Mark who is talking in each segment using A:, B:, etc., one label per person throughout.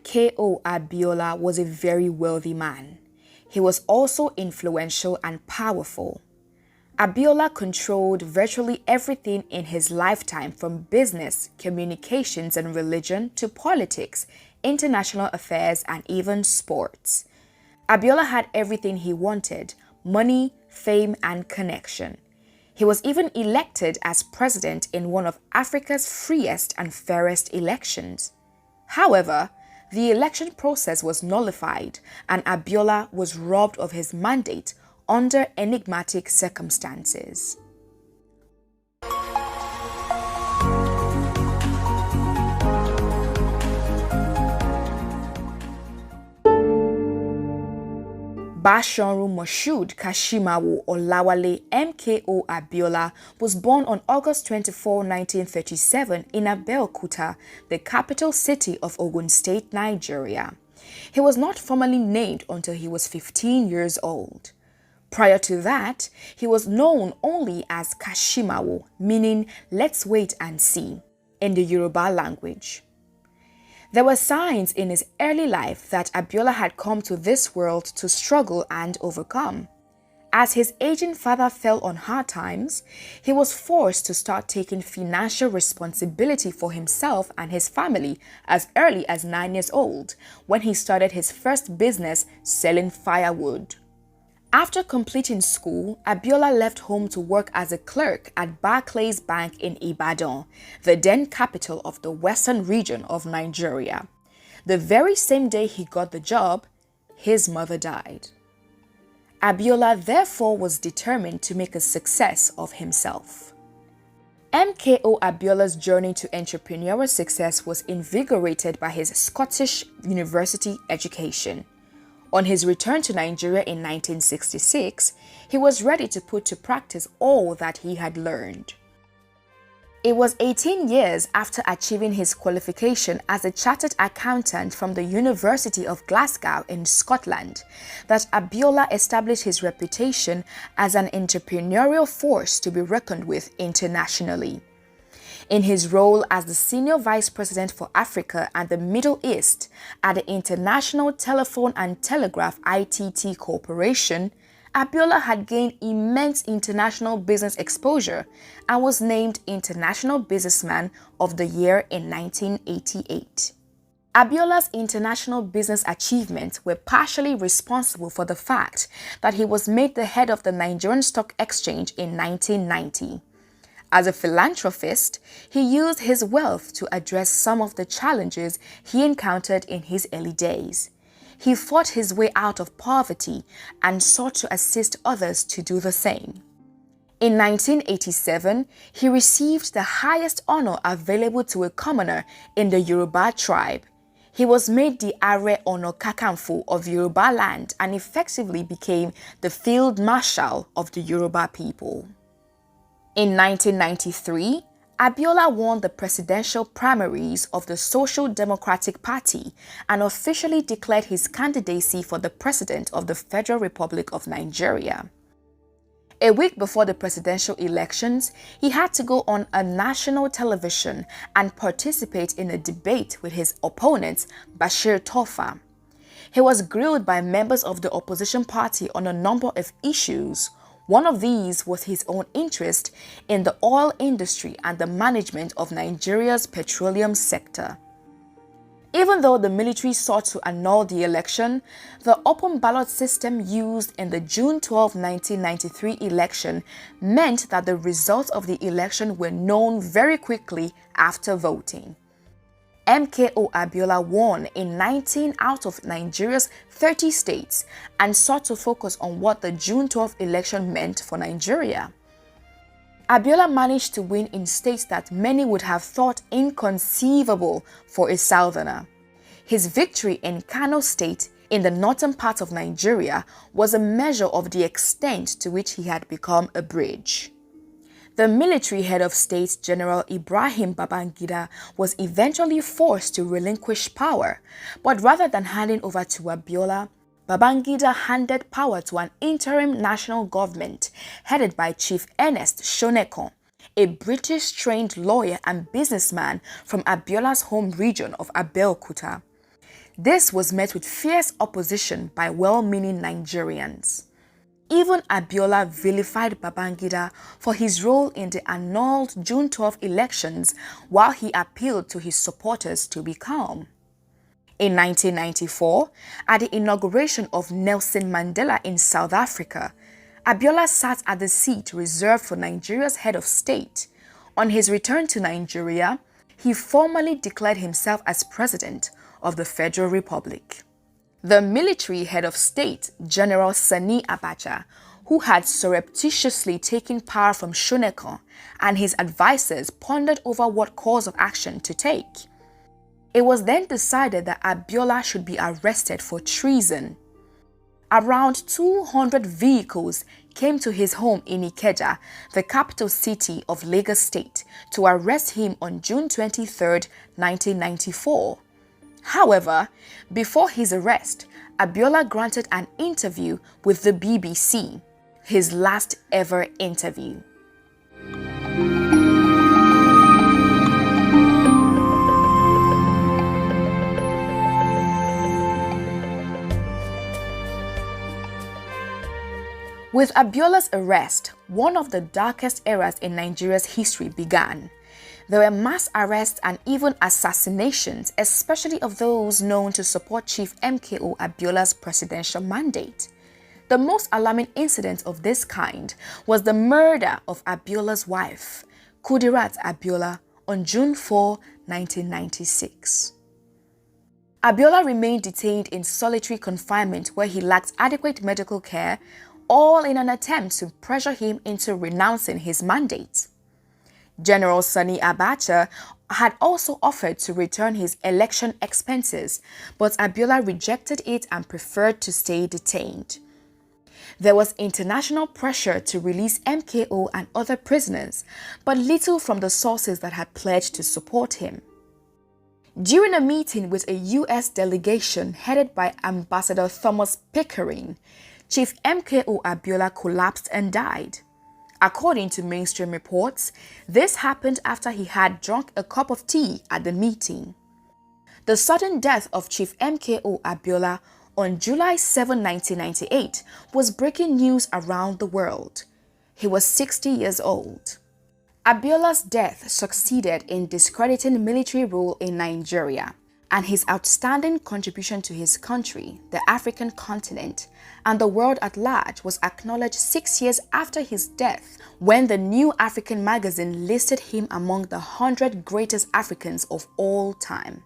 A: MKO Abiola was a very wealthy man. He was also influential and powerful. Abiola controlled virtually everything in his lifetime, from business, communications and religion to politics, international affairs and even sports. Abiola had everything he wanted: money, fame and connection. He was even elected as president in one of Africa's freest and fairest elections. However, the election process was nullified and Abiola was robbed of his mandate under enigmatic circumstances. Basharu Moshood Kashimawo Olawale MKO Abiola was born on August 24, 1937 in Abeokuta, the capital city of Ogun State, Nigeria. He was not formally named until he was 15 years old. Prior to that, he was known only as Kashimawo, meaning "let's wait and see" in the Yoruba language. There were signs in his early life that Abiola had come to this world to struggle and overcome. As his aging father fell on hard times, he was forced to start taking financial responsibility for himself and his family as early as 9 years old, when he started his first business selling firewood. After completing school, Abiola left home to work as a clerk at Barclays Bank in Ibadan, the then capital of the western region of Nigeria. The very same day he got the job, his mother died. Abiola therefore was determined to make a success of himself. MKO Abiola's journey to entrepreneurial success was invigorated by his Scottish university education. On his return to Nigeria in 1966, he was ready to put to practice all that he had learned. It was 18 years after achieving his qualification as a chartered accountant from the University of Glasgow in Scotland that Abiola established his reputation as an entrepreneurial force to be reckoned with internationally. In his role as the Senior Vice President for Africa and the Middle East at the International Telephone and Telegraph ITT Corporation, Abiola had gained immense international business exposure and was named International Businessman of the Year in 1988. Abiola's international business achievements were partially responsible for the fact that he was made the head of the Nigerian Stock Exchange in 1990. As a philanthropist, he used his wealth to address some of the challenges he encountered in his early days. He fought his way out of poverty and sought to assist others to do the same. In 1987, he received the highest honor available to a commoner in the Yoruba tribe. He was made the Are Ono Kakanfo of Yoruba land and effectively became the Field Marshal of the Yoruba people. In 1993, Abiola won the presidential primaries of the Social Democratic Party and officially declared his candidacy for the president of the Federal Republic of Nigeria. A week before the presidential elections, he had to go on a national television and participate in a debate with his opponent, Bashir Tofa. He was grilled by members of the opposition party on a number of issues. One of these was his own interest in the oil industry and the management of Nigeria's petroleum sector. Even though the military sought to annul the election, the open ballot system used in the June 12, 1993 election meant that the results of the election were known very quickly after voting. MKO Abiola won in 19 out of Nigeria's 30 states and sought to focus on what the June 12 election meant for Nigeria. Abiola managed to win in states that many would have thought inconceivable for a southerner. His victory in Kano State in the northern part of Nigeria was a measure of the extent to which he had become a bridge. The military head of state, General Ibrahim Babangida, was eventually forced to relinquish power, but rather than handing over to Abiola, Babangida handed power to an interim national government headed by Chief Ernest Shonekan, a British-trained lawyer and businessman from Abiola's home region of Abeokuta. This was met with fierce opposition by well-meaning Nigerians. Even Abiola vilified Babangida for his role in the annulled June 12 elections while he appealed to his supporters to be calm. In 1994, at the inauguration of Nelson Mandela in South Africa, Abiola sat at the seat reserved for Nigeria's head of state. On his return to Nigeria, he formally declared himself as president of the Federal Republic. The military head of state, General Sani Abacha, who had surreptitiously taken power from Shoneka, and his advisors pondered over what course of action to take. It was then decided that Abiola should be arrested for treason. Around 200 vehicles came to his home in Ikeja, the capital city of Lagos State, to arrest him on June 23, 1994. However, before his arrest, Abiola granted an interview with the BBC, his last ever interview. With Abiola's arrest, one of the darkest eras in Nigeria's history began. There were mass arrests and even assassinations, especially of those known to support Chief MKO Abiola's presidential mandate. The most alarming incident of this kind was the murder of Abiola's wife, Kudirat Abiola, on June 4, 1996. Abiola remained detained in solitary confinement where he lacked adequate medical care, all in an attempt to pressure him into renouncing his mandate. General Sani Abacha had also offered to return his election expenses, but Abiola rejected it and preferred to stay detained. There was international pressure to release MKO and other prisoners, but little from the sources that had pledged to support him. During a meeting with a U.S. delegation headed by Ambassador Thomas Pickering, Chief MKO Abiola collapsed and died. According to mainstream reports, this happened after he had drunk a cup of tea at the meeting. The sudden death of Chief MKO Abiola on July 7, 1998 was breaking news around the world. He was 60 years old. Abiola's death succeeded in discrediting military rule in Nigeria, and his outstanding contribution to his country, the African continent, and the world at large was acknowledged 6 years after his death when the New African magazine listed him among the 100 greatest Africans of all time.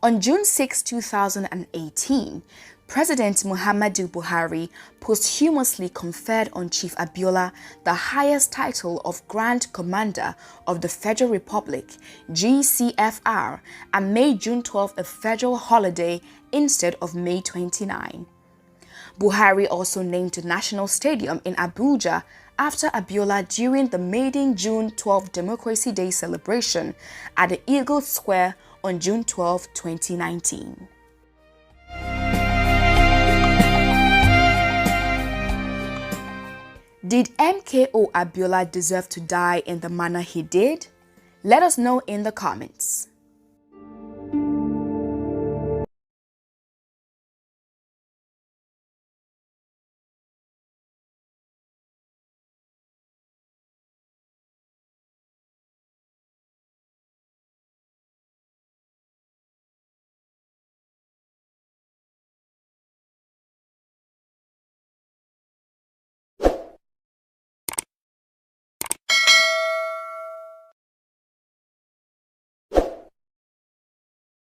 A: On June 6, 2018, President Muhammadu Buhari posthumously conferred on Chief Abiola the highest title of Grand Commander of the Federal Republic, GCFR, and made June 12 a federal holiday instead of May 29. Buhari also named the National Stadium in Abuja after Abiola during the maiden June 12 Democracy Day celebration at the Eagle Square on June 12, 2019. Did MKO Abiola deserve to die in the manner he did? Let us know in the comments.